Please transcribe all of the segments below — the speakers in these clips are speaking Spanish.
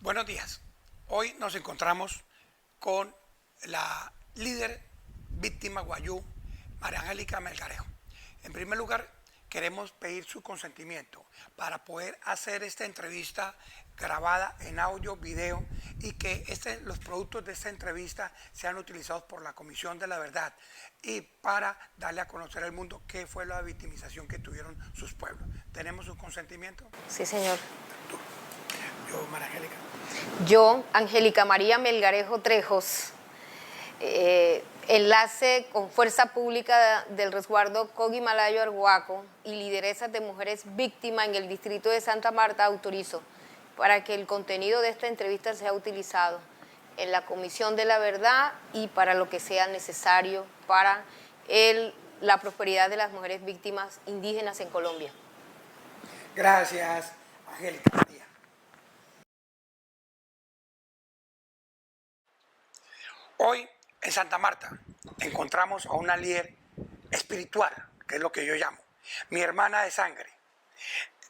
Buenos días. Hoy nos encontramos con la líder víctima guayú, María Angélica Melgarejo. En primer lugar, queremos pedir su consentimiento para poder hacer esta entrevista grabada en audio, video y que los productos de esta entrevista sean utilizados por la Comisión de la Verdad y para darle a conocer al mundo qué fue la victimización que tuvieron sus pueblos. ¿Tenemos su consentimiento? Sí, señor. Yo, María Angélica. Yo, Angélica María Melgarejo Trejos, enlace con Fuerza Pública del Resguardo Coguimalayo Arhuaco y lideresas de mujeres víctimas en el distrito de Santa Marta, autorizo para que el contenido de esta entrevista sea utilizado en la Comisión de la Verdad y para lo que sea necesario para la prosperidad de las mujeres víctimas indígenas en Colombia. Gracias, Angélica María. Hoy en Santa Marta encontramos a una líder espiritual, que es lo que yo llamo, mi hermana de sangre,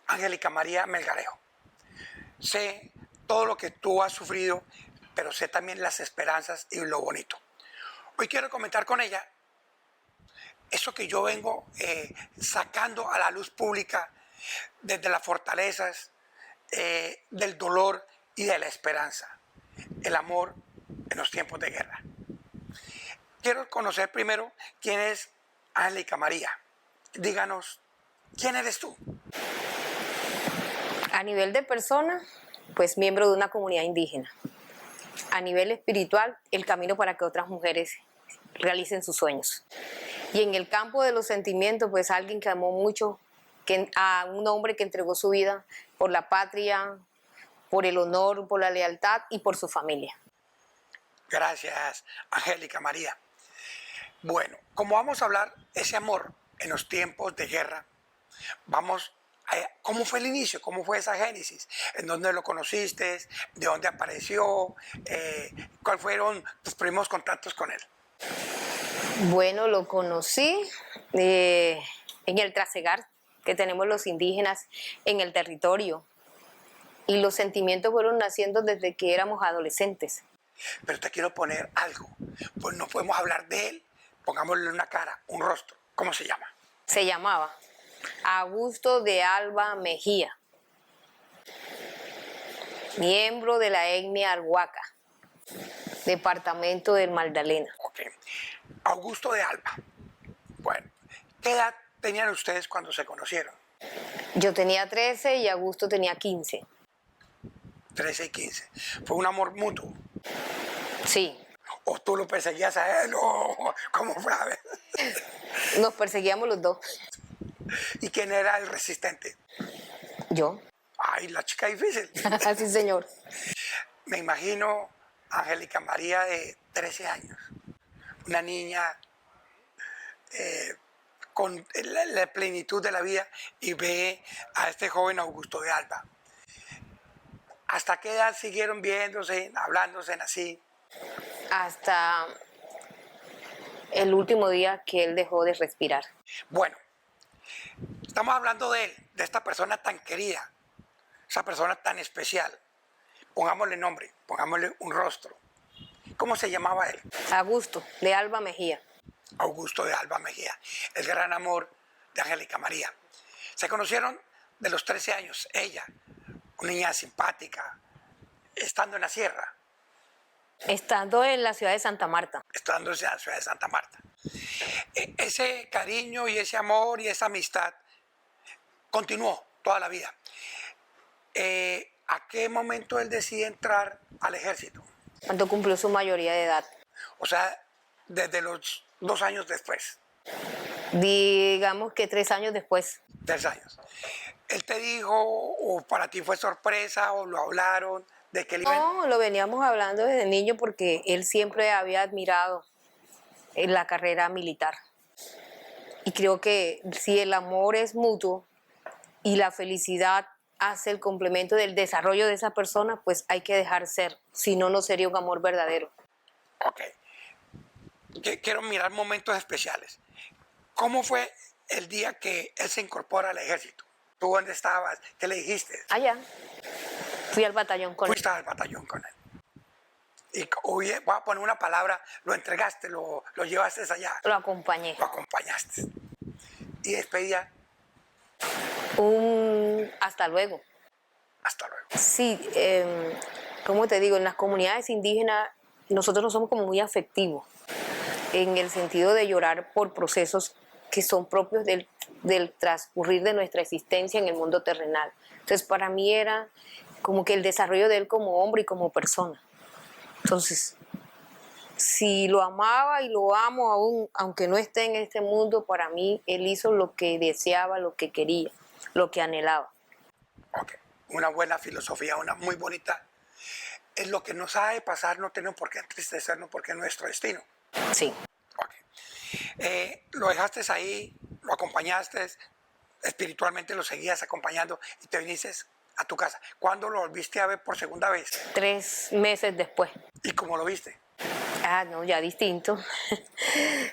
Angélica María Melgarejo. Sé todo lo que tú has sufrido, pero sé también las esperanzas y lo bonito. Hoy quiero comentar con ella eso que yo vengo sacando a la luz pública desde las fortalezas, del dolor y de la esperanza, el amor en los tiempos de guerra. Quiero conocer primero quién es Angélica María. Díganos, ¿quién eres tú? A nivel de persona, pues miembro de una comunidad indígena. A nivel espiritual, el camino para que otras mujeres realicen sus sueños. Y en el campo de los sentimientos, pues alguien que amó mucho, a un hombre que entregó su vida por la patria, por el honor, por la lealtad y por su familia. Gracias, Angélica María. Bueno, como vamos a hablar ese amor en los tiempos de guerra, vamos a cómo fue el inicio, cómo fue esa génesis, en dónde lo conociste, de dónde apareció, cuáles fueron tus primeros contactos con él. Bueno, lo conocí en el trasegar que tenemos los indígenas en el territorio. Y los sentimientos fueron naciendo desde que éramos adolescentes. Pero te quiero poner algo, pues no podemos hablar de él, pongámosle una cara, un rostro. ¿Cómo se llama? Se llamaba Augusto de Alba Mejía, miembro de la etnia Arhuaca, departamento del Magdalena. Ok. Augusto de Alba. Bueno, ¿qué edad tenían ustedes cuando se conocieron? Yo tenía 13 y Augusto tenía 15. 13 y 15. ¿Fue un amor mutuo? Sí. ¿O tú lo perseguías a él? ¿O cómo fue? A ver. Nos perseguíamos los dos. ¿Y quién era el resistente? Yo. Ay, la chica difícil. Sí, señor. Me imagino a Angélica María de 13 años. Una niña con la plenitud de la vida y ve a este joven Augusto de Alba. ¿Hasta qué edad siguieron viéndose, hablándose así? Hasta el último día que él dejó de respirar. Bueno, estamos hablando de él, de esta persona tan querida, esa persona tan especial. Pongámosle nombre, pongámosle un rostro. ¿Cómo se llamaba él? Augusto de Alba Mejía. Augusto de Alba Mejía, el gran amor de Angélica María. Se conocieron de los 13 años, ella, una niña simpática, estando en la sierra. Estando en la ciudad de Santa Marta. Estando en la ciudad de Santa Marta. Ese cariño y ese amor y esa amistad continuó toda la vida. ¿A qué momento él decide entrar al ejército? Cuando cumplió su mayoría de edad. O sea, desde los 2 años después. Digamos que 3 años después. 3 años. ¿Él te dijo, o para ti fue sorpresa, o lo hablaron, de que él iba? No, lo veníamos hablando desde niño porque él siempre había admirado en la carrera militar. Y creo que si el amor es mutuo y la felicidad hace el complemento del desarrollo de esa persona, pues hay que dejar ser, si no, no sería un amor verdadero. Ok. Quiero mirar momentos especiales. ¿Cómo fue el día que él se incorpora al ejército? ¿Tú dónde estabas? ¿Qué le dijiste? Allá. Fui al batallón con él. Fuiste al batallón con él. Y oye, voy a poner una palabra, lo entregaste, lo llevaste allá. Lo acompañé. Lo acompañaste. Y despedía. Hasta luego. Hasta luego. Sí, como te digo, en las comunidades indígenas nosotros no somos como muy afectivos, en el sentido de llorar por procesos que son propios del transcurrir de nuestra existencia en el mundo terrenal. Entonces para mí era como que el desarrollo de él como hombre y como persona. Entonces, si lo amaba y lo amo aún, aunque no esté en este mundo, para mí él hizo lo que deseaba, lo que quería, lo que anhelaba. Ok, una buena filosofía, una muy bonita. Es lo que nos ha de pasar, no tenemos por qué entristecernos porque es nuestro destino. Sí. Okay. Lo dejaste ahí, lo acompañaste, espiritualmente lo seguías acompañando y te viniste a tu casa. ¿Cuándo lo volviste a ver por segunda vez? 3 meses después. ¿Y cómo lo viste? Ah, no, ya distinto.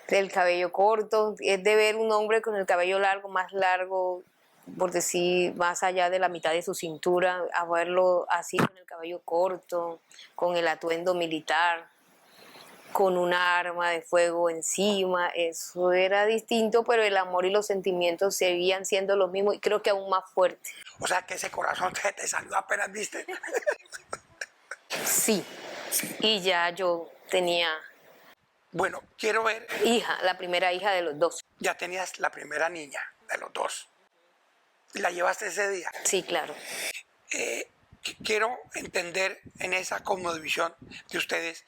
El cabello corto, es de ver un hombre con el cabello largo, más largo, por decir, más allá de la mitad de su cintura, a verlo así con el cabello corto, con el atuendo militar, con una arma de fuego encima. Eso era distinto, pero el amor y los sentimientos seguían siendo los mismos y creo que aún más fuertes. O sea que ese corazón te salió apenas viste. Sí. Y ya yo tenía... Bueno, quiero ver... hija, la primera hija de los dos. Ya tenías la primera niña de los dos. ¿Y la llevaste ese día? Sí, claro. Quiero entender en esa cosmovisión de ustedes,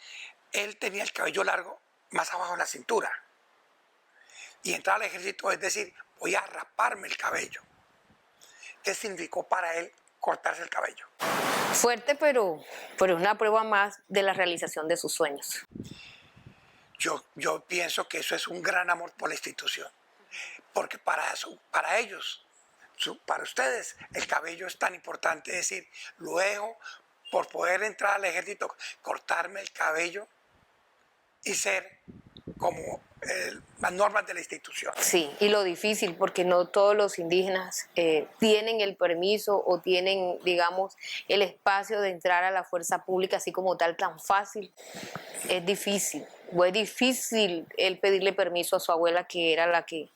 él tenía el cabello largo más abajo de la cintura. Y entrar al ejército es decir, voy a raparme el cabello. ¿Qué significó para él cortarse el cabello? Fuerte, pero es una prueba más de la realización de sus sueños. Yo pienso que eso es un gran amor por la institución. Porque para ellos, para ustedes, el cabello es tan importante. Es decir, luego, por poder entrar al ejército, cortarme el cabello y ser como las normas de la institución. Sí, y lo difícil, porque no todos los indígenas tienen el permiso o tienen, digamos, el espacio de entrar a la fuerza pública así como tal, tan fácil. Es difícil. Fue difícil el pedirle permiso a su abuela, que era la que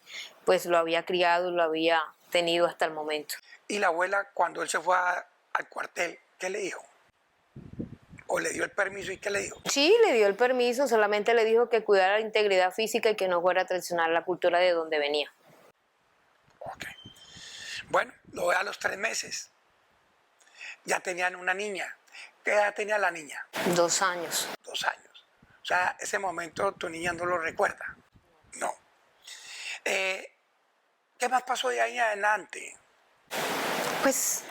pues lo había criado y lo había tenido hasta el momento. Y la abuela, cuando él se fue al cuartel, ¿qué le dijo? ¿O le dio el permiso y qué le dijo? Sí, le dio el permiso, solamente le dijo que cuidara la integridad física y que no fuera a traicionar la cultura de donde venía. Ok. Bueno, lo ve a los 3 meses. Ya tenían una niña. ¿Qué edad tenía la niña? 2 años. 2 años. O sea, ese momento tu niña no lo recuerda. No. ¿Qué más pasó de ahí en adelante? Pues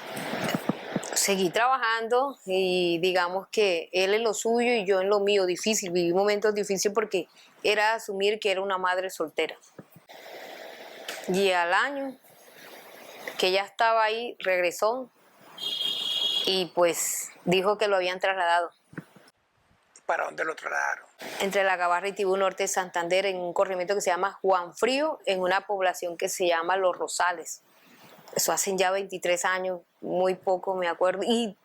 seguí trabajando y digamos que él en lo suyo y yo en lo mío. Difícil, viví momentos difíciles porque era asumir que era una madre soltera. Y al año que ella estaba ahí, regresó y pues dijo que lo habían trasladado. ¿Para dónde lo trasladaron? Entre La Gabarra y Tibú Norte de Santander, en un corregimiento que se llama Juan Frío, en una población que se llama Los Rosales. Eso hacen ya 23 años, muy poco me acuerdo. Y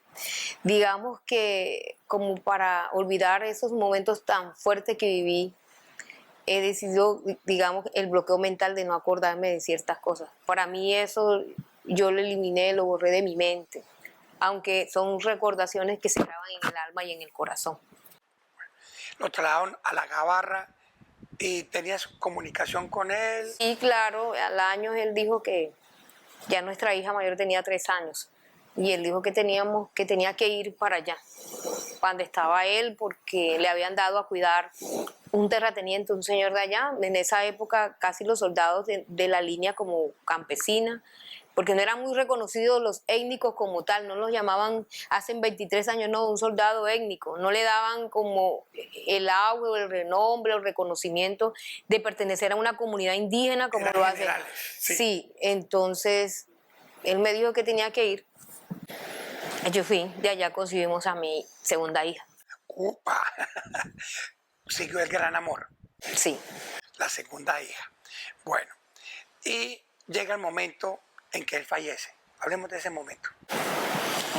digamos que como para olvidar esos momentos tan fuertes que viví, he decidido, digamos, el bloqueo mental de no acordarme de ciertas cosas. Para mí eso yo lo eliminé, lo borré de mi mente, aunque son recordaciones que se graban en el alma y en el corazón. Lo trasladaron a La Gabarra y tenías comunicación con él. Y claro, al año él dijo que ya nuestra hija mayor tenía 3 años y él dijo que tenía que ir para allá, cuando estaba él, porque le habían dado a cuidar un terrateniente, un señor de allá. En esa época casi los soldados de la línea como campesina, porque no eran muy reconocidos los étnicos como tal, no los llamaban hace 23 años, no, un soldado étnico, no le daban como el auge o el renombre o el reconocimiento de pertenecer a una comunidad indígena como Eran lo hacen. generales, sí. Sí, entonces él me dijo que tenía que ir. Yo fui, de allá concibimos a mi segunda hija. ¡Upa! Siguió el gran amor. Sí. La segunda hija. Bueno, y llega el momento en que él fallece. Hablemos de ese momento.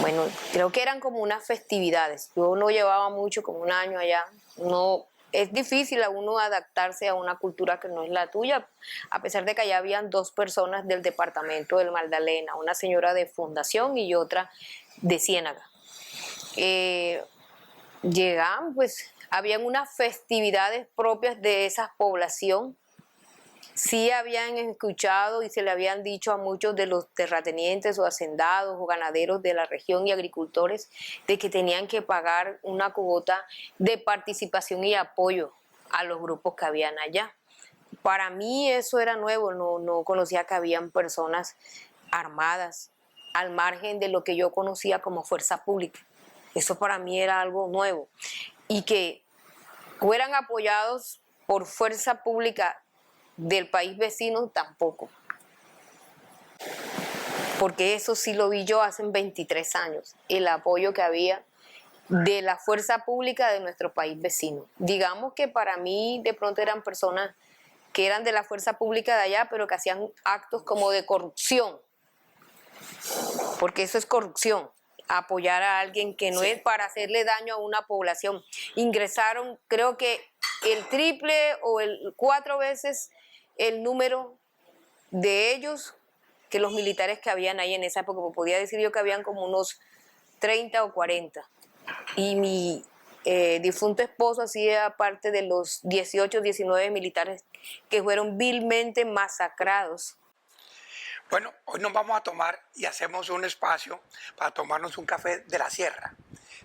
Bueno, creo que eran como unas festividades. Yo no llevaba mucho, como un año allá. No, es difícil a uno adaptarse a una cultura que no es la tuya, a pesar de que allá habían dos personas del departamento del Magdalena, una señora de Fundación y otra de Ciénaga. Llegaban, pues, habían unas festividades propias de esa población. Sí habían escuchado y se le habían dicho a muchos de los terratenientes o hacendados o ganaderos de la región y agricultores de que tenían que pagar una cuota de participación y apoyo a los grupos que habían allá. Para mí eso era nuevo, no conocía que habían personas armadas al margen de lo que yo conocía como fuerza pública. Eso para mí era algo nuevo. Y que fueran apoyados por fuerza pública del país vecino, tampoco. Porque eso sí lo vi yo hace 23 años, el apoyo que había de la fuerza pública de nuestro país vecino. Digamos que para mí de pronto eran personas que eran de la fuerza pública de allá, pero que hacían actos como de corrupción, porque eso es corrupción, apoyar a alguien que no es para hacerle daño a una población. Ingresaron, creo que el triple o el 4 veces el número de ellos que los militares que habían ahí en esa época. Podía decir yo que habían como unos 30 o 40. Y mi difunto esposo hacía parte de los 18, 19 militares que fueron vilmente masacrados. Bueno, hoy nos vamos a tomar y hacemos un espacio para tomarnos un café de la sierra.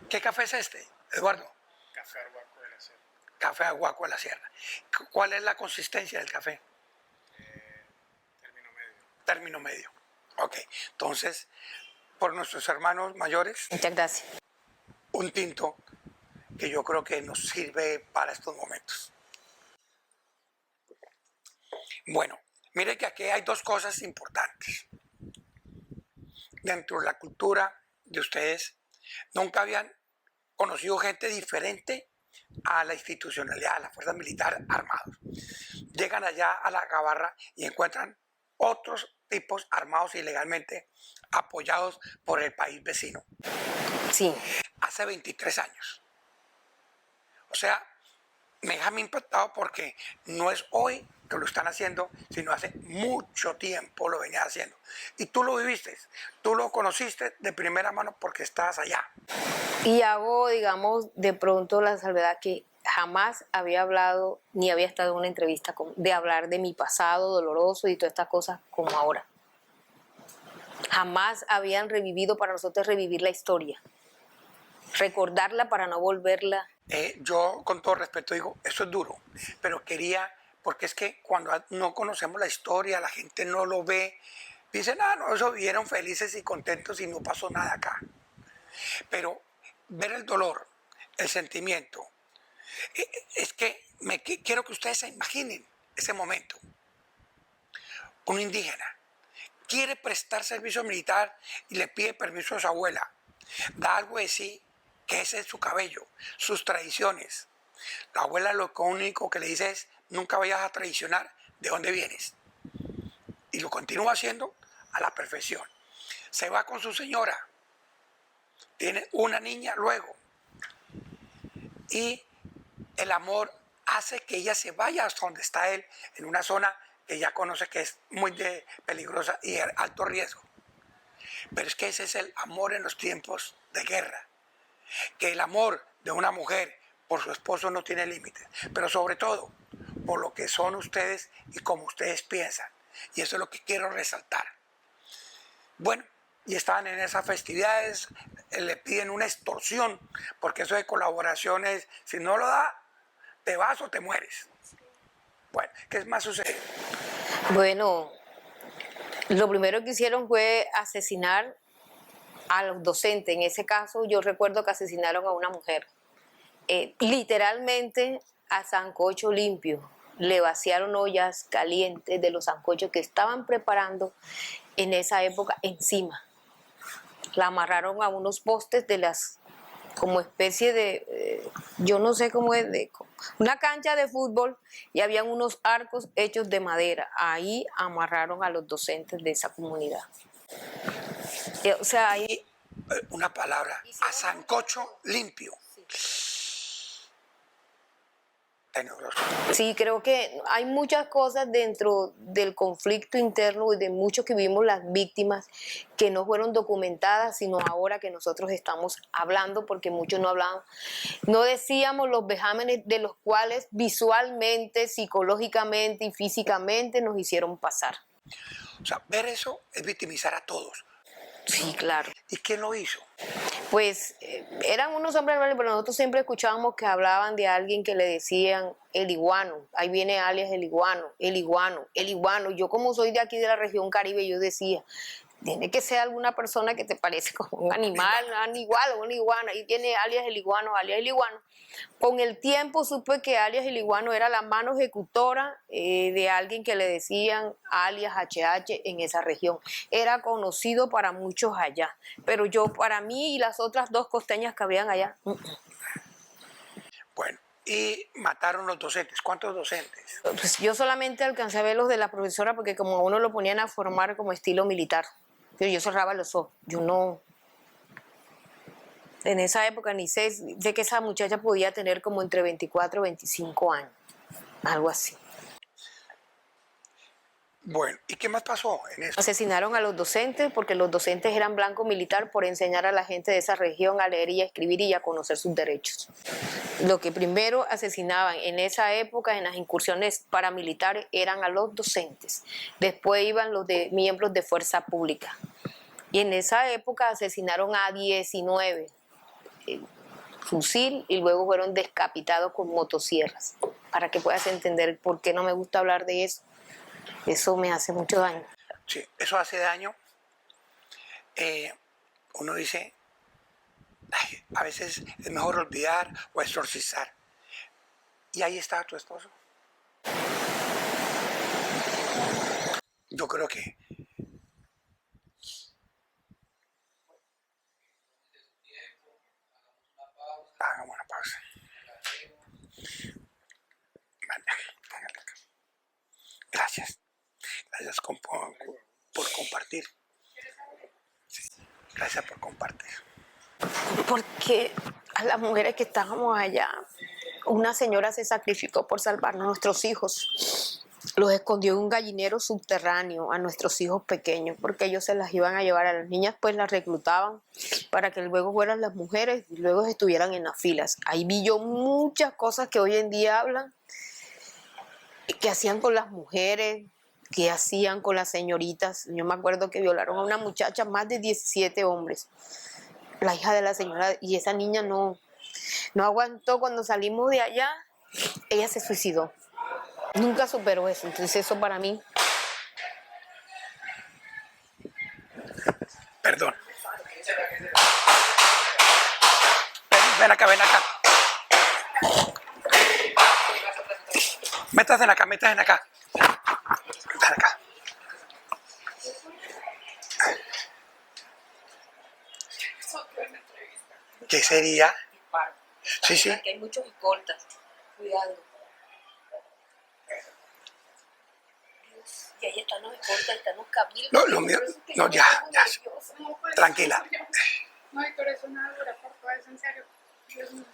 ¿Qué café es este, Eduardo? Café Arhuaco de la Sierra. Café Arhuaco de la Sierra. ¿Cuál es la consistencia del café? Término medio. Término medio. Ok, entonces, por nuestros hermanos mayores, Muchas gracias. un tinto que yo creo que nos sirve para estos momentos. Bueno, mire que aquí hay dos cosas importantes. Dentro de la cultura de ustedes, nunca habían conocido gente diferente a la institucionalidad, a la fuerza militar armados. Llegan allá a la Gabarra y encuentran otros tipos armados ilegalmente apoyados por el país vecino. Sí. Hace 23 años. O sea, me deja impactado porque no es hoy que lo están haciendo, sino hace mucho tiempo lo venía haciendo. Y tú lo viviste, tú lo conociste de primera mano porque estabas allá. Y hago, digamos, de pronto la salvedad que jamás había hablado ni había estado en una entrevista de hablar de mi pasado doloroso y todas estas cosas como ahora. Jamás habían revivido para nosotros revivir la historia, recordarla para no volverla. Yo con todo respeto digo, eso es duro, pero quería, porque es que cuando no conocemos la historia, la gente no lo ve, dicen, no, eso vivieron felices y contentos y no pasó nada acá. Pero ver el dolor, el sentimiento, es que quiero que ustedes se imaginen ese momento. Un indígena quiere prestar servicio militar y le pide permiso a su abuela. Da algo de sí, que ese es su cabello, sus tradiciones. La abuela lo único que le dice es, nunca vayas a traicionar de dónde vienes. Y lo continúa haciendo a la perfección. Se va con su señora. Tiene una niña luego. Y el amor hace que ella se vaya hasta donde está él, en una zona que ya conoce que es muy peligrosa y de alto riesgo. Pero es que ese es el amor en los tiempos de guerra. Que el amor de una mujer por su esposo no tiene límites. Pero sobre todo, por lo que son ustedes y como ustedes piensan. Y eso es lo que quiero resaltar. Bueno, y estaban en esas festividades, le piden una extorsión, porque eso de colaboraciones, si no lo da, te vas o te mueres. Bueno, ¿qué más sucede? Bueno, lo primero que hicieron fue asesinar a los docentes. En ese caso, yo recuerdo que asesinaron a una mujer. Literalmente a sancocho limpio. Le vaciaron ollas calientes de los sancochos que estaban preparando en esa época encima. La amarraron a unos postes de las, como especie de, yo no sé cómo es, de una cancha de fútbol, y habían unos arcos hechos de madera. Ahí amarraron a los docentes de esa comunidad. O sea, ahí... una palabra, a sancocho limpio. Tenebroso. Sí, creo que hay muchas cosas dentro del conflicto interno y de muchos que vimos las víctimas que no fueron documentadas, sino ahora que nosotros estamos hablando, porque muchos no hablaban. No decíamos los vejámenes de los cuales visualmente, psicológicamente y físicamente nos hicieron pasar. O sea, ver eso es victimizar a todos. Sí, claro. ¿Y quién lo hizo? Pues eran unos hombres normales, pero nosotros siempre escuchábamos que hablaban de alguien que le decían el iguano. Ahí viene alias el iguano, el iguano, el iguano. Yo como soy de aquí de la región Caribe, yo decía, tiene que ser alguna persona que te parece como un animal, un igual, una iguana. Ahí tiene alias el iguano, alias el iguano. Con el tiempo supe que alias el iguano era la mano ejecutora de alguien que le decían alias HH en esa región. Era conocido para muchos allá, pero yo, para mí y las otras dos costeñas que habían allá. Bueno, y mataron los docentes. ¿Cuántos docentes? Pues yo solamente alcancé a ver los de la profesora porque como a uno lo ponían a formar como estilo militar, pero yo cerraba los ojos, yo no... En esa época ni sé que esa muchacha podía tener como entre 24 y 25 años, algo así. Bueno, ¿y qué más pasó en eso? Asesinaron a los docentes porque los docentes eran blanco militar por enseñar a la gente de esa región a leer y a escribir y a conocer sus derechos. Lo que primero asesinaban en esa época en las incursiones paramilitares eran a los docentes. Después iban los de miembros de fuerza pública. Y en esa época asesinaron a 19. Fusil y luego fueron decapitados con motosierras, para que puedas entender por qué no me gusta hablar de eso. Eso me hace mucho daño. Sí, eso hace daño. Uno dice, ay, a veces es mejor olvidar o exorcizar. Y ahí está tu esposo. Yo creo que hagamos una pausa. Vale, hágale acá. Gracias. Gracias por compartir. Sí, gracias por compartir. Porque a las mujeres que estábamos allá, una señora se sacrificó por salvarnos a nuestros hijos. Los escondió en un gallinero subterráneo a nuestros hijos pequeños, porque ellos se las iban a llevar a las niñas, pues las reclutaban para que luego fueran las mujeres y luego estuvieran en las filas. Ahí vi yo muchas cosas que hoy en día hablan, que hacían con las mujeres, que hacían con las señoritas. Yo me acuerdo que violaron a una muchacha, más de 17 hombres, la hija de la señora, y esa niña no aguantó. Cuando salimos de allá, ella se suicidó. Nunca superó eso, entonces eso para mí... Perdón. Ven acá, ven acá. Métase en acá, métase en acá. Ven acá. ¿Qué sería? Sí, sí. Aquí hay muchos escoltas, cuidado. Y ahí están los escoltas, están los cabildos. No, lo mío, no, ya. Tranquila. No, Víctor, es una dura por todo eso, en serio. Dios mío.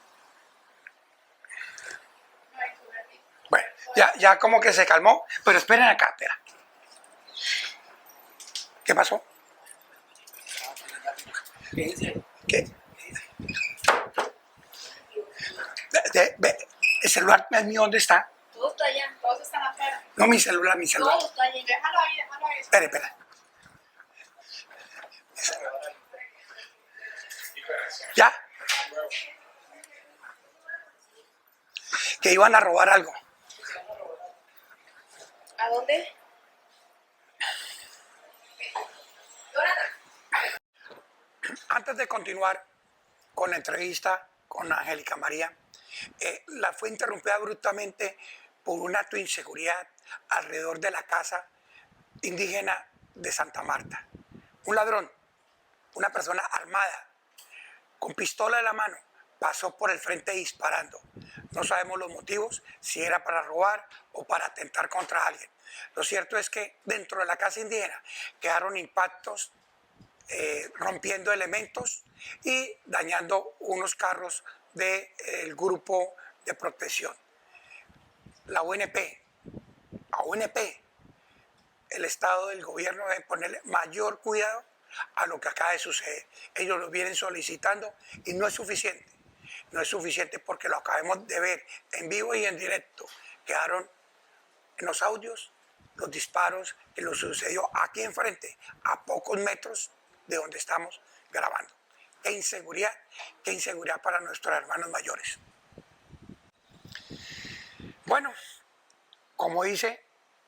Bueno, ya como que se calmó, pero esperen acá, espera. ¿Qué pasó? ¿Qué? El celular mío, ¿dónde está? Todo está allá. Todos están afuera. No, mi celular. Todo está allá. Déjalo ahí, déjalo ahí. Espera. ¿Ya? Que iban a robar algo. ¿A dónde? Antes de continuar con la entrevista con Angélica María, la fue interrumpida abruptamente por un acto de inseguridad alrededor de la casa indígena de Santa Marta. Un ladrón, una persona armada, con pistola en la mano, pasó por el frente disparando. No sabemos los motivos, si era para robar o para atentar contra alguien. Lo cierto es que dentro de la casa indígena quedaron impactos rompiendo elementos y dañando unos carros del grupo de protección. La UNP, el Estado del gobierno debe ponerle mayor cuidado a lo que acaba de suceder. Ellos lo vienen solicitando y no es suficiente. No es suficiente porque lo acabamos de ver en vivo y en directo. Quedaron en los audios los disparos que lo sucedió aquí enfrente, a pocos metros de donde estamos grabando. Qué inseguridad para nuestros hermanos mayores. Bueno, como dice,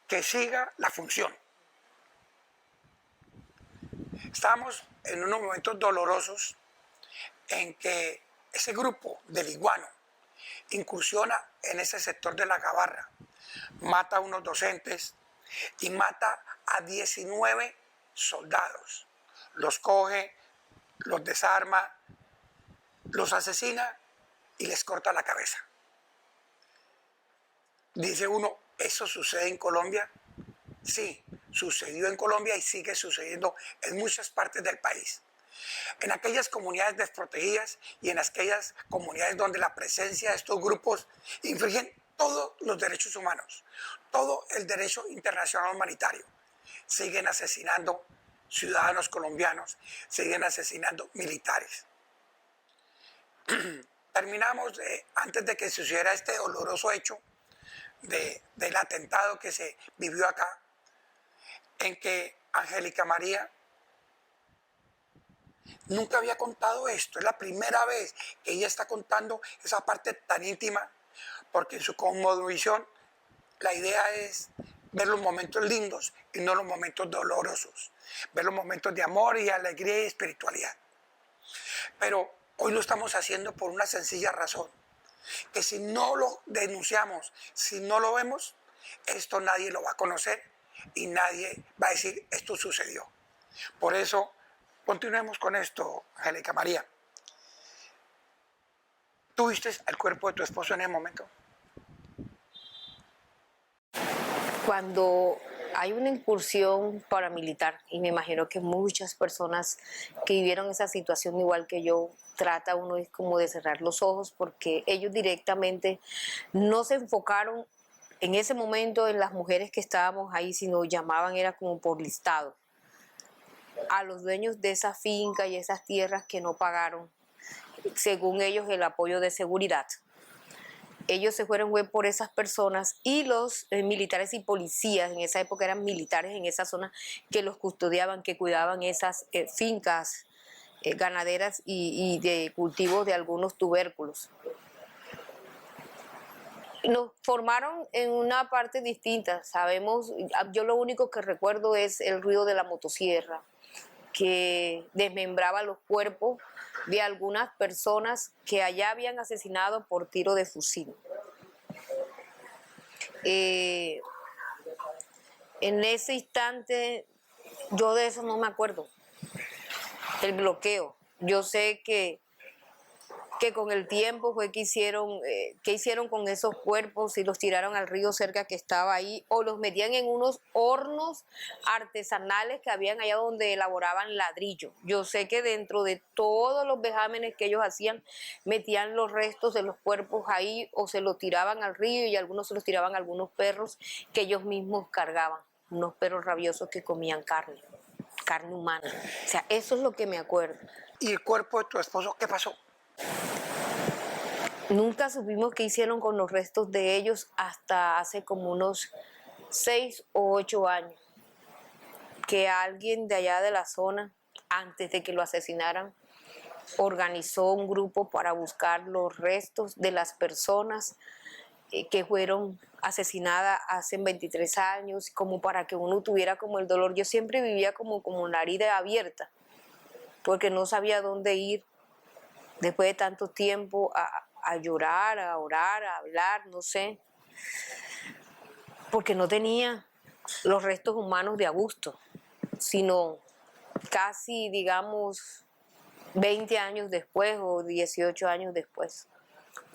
que siga la función. Estamos en unos momentos dolorosos en que ese grupo del Iguano incursiona en ese sector de la Gabarra, mata a unos docentes y mata a 19 soldados. Los coge, los desarma, los asesina y les corta la cabeza. Dice uno, ¿eso sucede en Colombia? Sí, sucedió en Colombia y sigue sucediendo en muchas partes del país. En aquellas comunidades desprotegidas y en aquellas comunidades donde la presencia de estos grupos infringen todos los derechos humanos, todo el derecho internacional humanitario. Siguen asesinando ciudadanos colombianos, siguen asesinando militares. Terminamos, antes de que sucediera este doloroso hecho del atentado que se vivió acá, en que Angélica María nunca había contado esto. Es la primera vez que ella está contando esa parte tan íntima, porque en su cosmovisión la idea es ver los momentos lindos y no los momentos dolorosos, ver los momentos de amor y alegría y espiritualidad. Pero hoy lo estamos haciendo por una sencilla razón, que si no lo denunciamos, si no lo vemos, esto nadie lo va a conocer y nadie va a decir esto sucedió. Por eso, continuemos con esto, Angélica María. ¿Tú viste el cuerpo de tu esposo en ese momento? Cuando hay una incursión paramilitar, y me imagino que muchas personas que vivieron esa situación igual que yo, trata uno es como de cerrar los ojos, porque ellos directamente no se enfocaron en ese momento en las mujeres que estábamos ahí, sino llamaban, era como por listado, a los dueños de esa finca y esas tierras que no pagaron, según ellos, el apoyo de seguridad. Ellos se fueron por esas personas y los militares y policías, en esa época eran militares en esa zona, que los custodiaban, que cuidaban esas fincas ganaderas y de cultivos de algunos tubérculos. Nos formaron en una parte distinta, sabemos, yo lo único que recuerdo es el ruido de la motosierra, que desmembraba los cuerpos de algunas personas que allá habían asesinado por tiro de fusil. En ese instante, yo de eso no me acuerdo, el bloqueo. Yo sé que con el tiempo fue que hicieron con esos cuerpos, si los tiraron al río cerca que estaba ahí, o los metían en unos hornos artesanales que habían allá donde elaboraban ladrillo. Yo sé que dentro de todos los vejámenes que ellos hacían, metían los restos de los cuerpos ahí, o se los tiraban al río, y algunos se los tiraban a algunos perros que ellos mismos cargaban, unos perros rabiosos que comían carne humana. O sea, eso es lo que me acuerdo. ¿Y el cuerpo de tu esposo qué pasó? Nunca supimos qué hicieron con los restos de ellos hasta hace como unos 6 o 8 años, que alguien de allá de la zona, antes de que lo asesinaran, organizó un grupo para buscar los restos de las personas que fueron asesinadas hace 23 años, como para que uno tuviera como el dolor. Yo siempre vivía como una herida abierta, porque no sabía dónde ir después de tanto tiempo a llorar, a orar, a hablar, no sé, porque no tenía los restos humanos de Augusto, sino casi, digamos, 20 años después o 18 años después,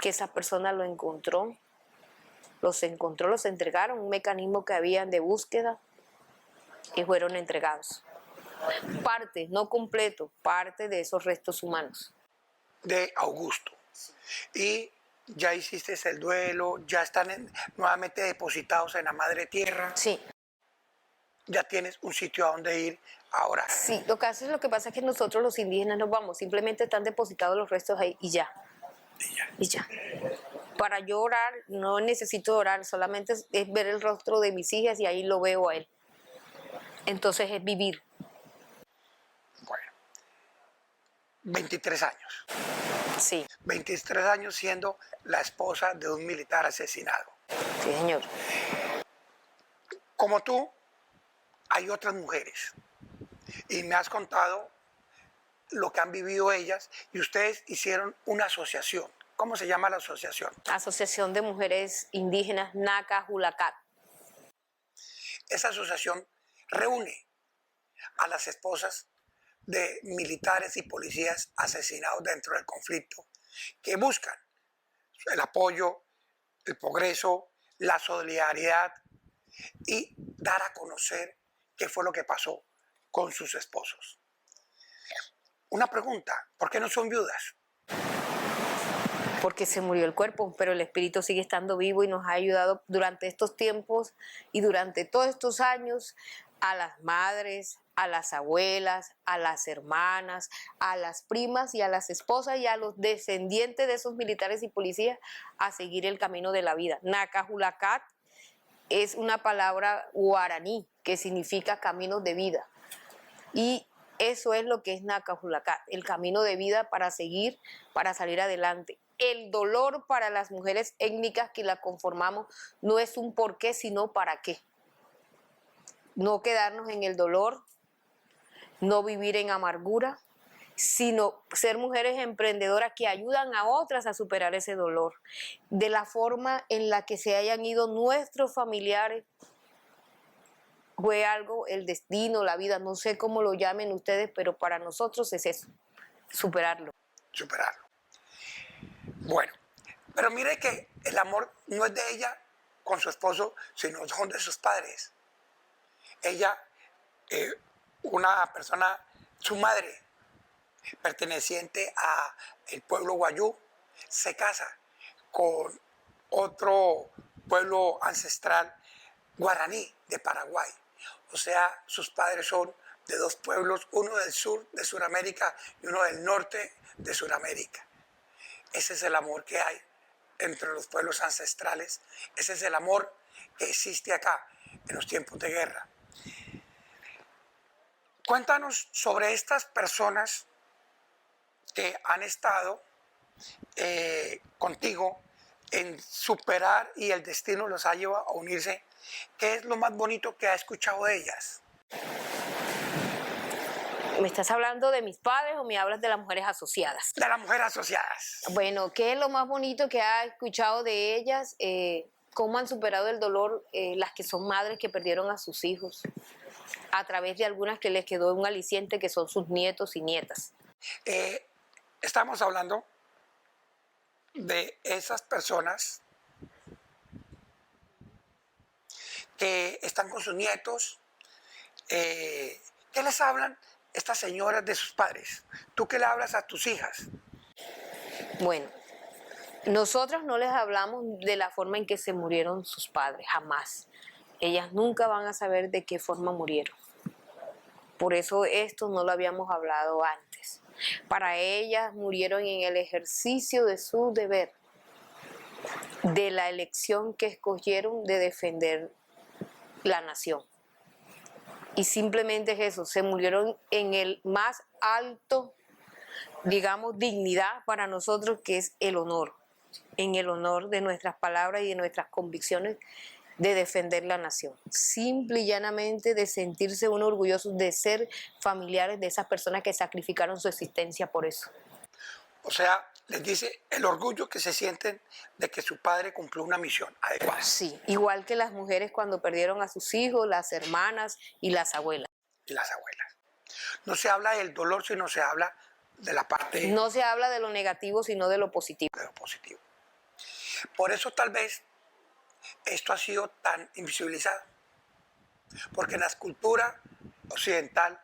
que esa persona los encontró, los entregaron, un mecanismo que habían de búsqueda y fueron entregados. Parte, no completo, parte de esos restos humanos. De Augusto. Y ya hiciste el duelo, ya están nuevamente depositados en la madre tierra. Sí. Ya tienes un sitio a donde ir a orar. Sí, lo que pasa es que nosotros los indígenas nos vamos, simplemente están depositados los restos ahí y ya. Y ya. Para yo orar, no necesito orar, solamente es ver el rostro de mis hijas y ahí lo veo a él. Entonces es vivir. Bueno, 23 años. Sí. 23 años siendo la esposa de un militar asesinado. Sí, señor. Como tú, hay otras mujeres. Y me has contado lo que han vivido ellas y ustedes hicieron una asociación. ¿Cómo se llama la asociación? Asociación de Mujeres Indígenas Nacajulacat. Esa asociación reúne a las esposas de militares y policías asesinados dentro del conflicto que buscan el apoyo, el progreso, la solidaridad y dar a conocer qué fue lo que pasó con sus esposos. Una pregunta, ¿por qué no son viudas? Porque se murió el cuerpo, pero el espíritu sigue estando vivo y nos ha ayudado durante estos tiempos y durante todos estos años a las madres, a las abuelas, a las hermanas, a las primas y a las esposas y a los descendientes de esos militares y policías a seguir el camino de la vida. Nacajulacat es una palabra guaraní que significa caminos de vida. Y eso es lo que es Nacajulacat, el camino de vida para seguir, para salir adelante. El dolor para las mujeres étnicas que la conformamos no es un por qué, sino para qué. No quedarnos en el dolor, no vivir en amargura, sino ser mujeres emprendedoras que ayudan a otras a superar ese dolor. De la forma en la que se hayan ido nuestros familiares, fue algo, el destino, la vida, no sé cómo lo llamen ustedes, pero para nosotros es eso, superarlo. Superarlo. Bueno, pero mire que el amor no es de ella con su esposo, sino son de sus padres. Ella, una persona, su madre, perteneciente al pueblo guayú, se casa con otro pueblo ancestral guaraní de Paraguay. O sea, sus padres son de dos pueblos, uno del sur de Sudamérica y uno del norte de Sudamérica. Ese es el amor que hay entre los pueblos ancestrales. Ese es el amor que existe acá en los tiempos de guerra. Cuéntanos sobre estas personas que han estado contigo en superar y el destino los ha llevado a unirse. ¿Qué es lo más bonito que ha escuchado de ellas? ¿Me estás hablando de mis padres o me hablas de las mujeres asociadas? De las mujeres asociadas. Bueno, ¿qué es lo más bonito que ha escuchado de ellas? ¿Cómo han superado el dolor las que son madres que perdieron a sus hijos? A través de algunas que les quedó un aliciente que son sus nietos y nietas. Estamos hablando de esas personas que están con sus nietos. ¿Qué les hablan estas señoras de sus padres? ¿Tú qué le hablas a tus hijas? Bueno, nosotros no les hablamos de la forma en que se murieron sus padres, jamás. Ellas nunca van a saber de qué forma murieron. Por eso esto no lo habíamos hablado antes. Para ellas murieron en el ejercicio de su deber, de la elección que escogieron de defender la nación. Y simplemente es eso, se murieron en el más alto, digamos, dignidad para nosotros, que es el honor, en el honor de nuestras palabras y de nuestras convicciones de defender la nación. Simple y llanamente de sentirse uno orgulloso de ser familiares de esas personas que sacrificaron su existencia por eso. O sea, les dice el orgullo que se sienten de que su padre cumplió una misión adecuada. Sí, igual que las mujeres cuando perdieron a sus hijos, las hermanas y las abuelas. Y las abuelas. No se habla del dolor, sino se habla de la parte... No se habla de lo negativo, sino de lo positivo. De lo positivo. Por eso tal vez esto ha sido tan invisibilizado. Porque en la cultura occidental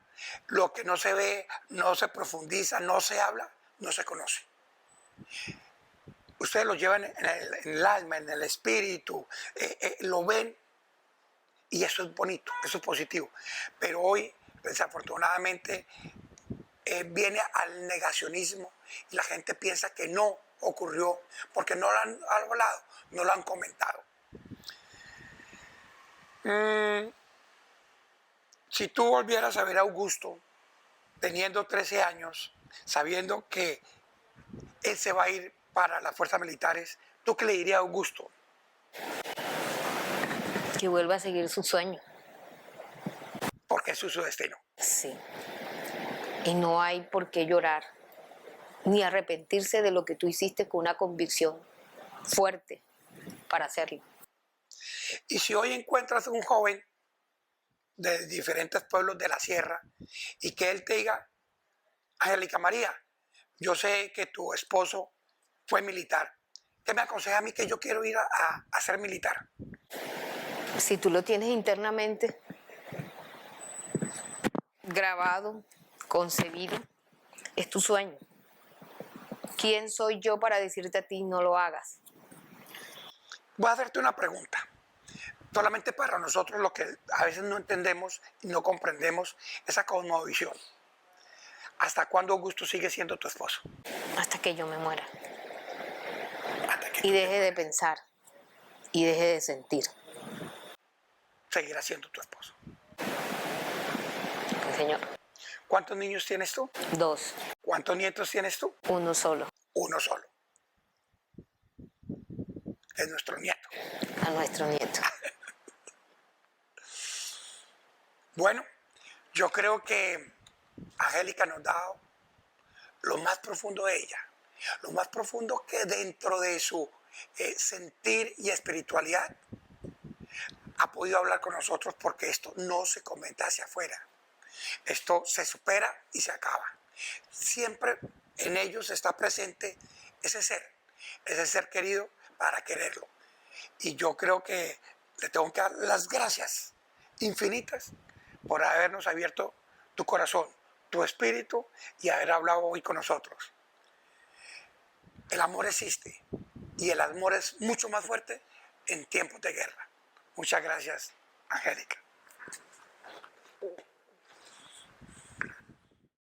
Lo que no se ve, no se profundiza, no se habla, no se conoce. Ustedes lo llevan en el alma, en el espíritu, lo ven y eso es bonito, eso es positivo. Pero hoy, desafortunadamente, viene al negacionismo y la gente piensa que no ocurrió porque no lo han hablado, no lo han comentado. Si tú volvieras a ver a Augusto teniendo 13 años, sabiendo que él se va a ir para las fuerzas militares, ¿tú qué le dirías a Augusto? Que vuelva a seguir su sueño. Porque es su destino. Sí. Y no hay por qué llorar, ni arrepentirse de lo que tú hiciste con una convicción fuerte para hacerlo. Y si hoy encuentras a un joven de diferentes pueblos de la sierra y que él te diga, Angélica María, yo sé que tu esposo fue militar, ¿qué me aconseja a mí que yo quiero ir a ser militar? Si tú lo tienes internamente grabado, concebido, es tu sueño. ¿Quién soy yo para decirte a ti no lo hagas? Voy a hacerte una pregunta. Solamente para nosotros lo que a veces no entendemos y no comprendemos esa cosmovisión. ¿Hasta cuándo Augusto sigue siendo tu esposo? Hasta que yo me muera. Hasta que Y deje de pensar. Y deje de sentir. seguirá siendo tu esposo. Sí, señor. ¿Cuántos niños tienes tú? 2. ¿Cuántos nietos tienes tú? 1 solo. Uno solo. Es nuestro nieto. A nuestro nieto. Bueno, yo creo que Angélica nos da lo más profundo de ella, lo más profundo que dentro de su sentir y espiritualidad ha podido hablar con nosotros, porque esto no se comenta hacia afuera. Esto se supera y se acaba. Siempre en ellos está presente ese ser querido para quererlo. Y yo creo que le tengo que dar las gracias infinitas por habernos abierto tu corazón, tu espíritu y haber hablado hoy con nosotros. El amor existe y el amor es mucho más fuerte en tiempos de guerra. Muchas gracias, Angélica.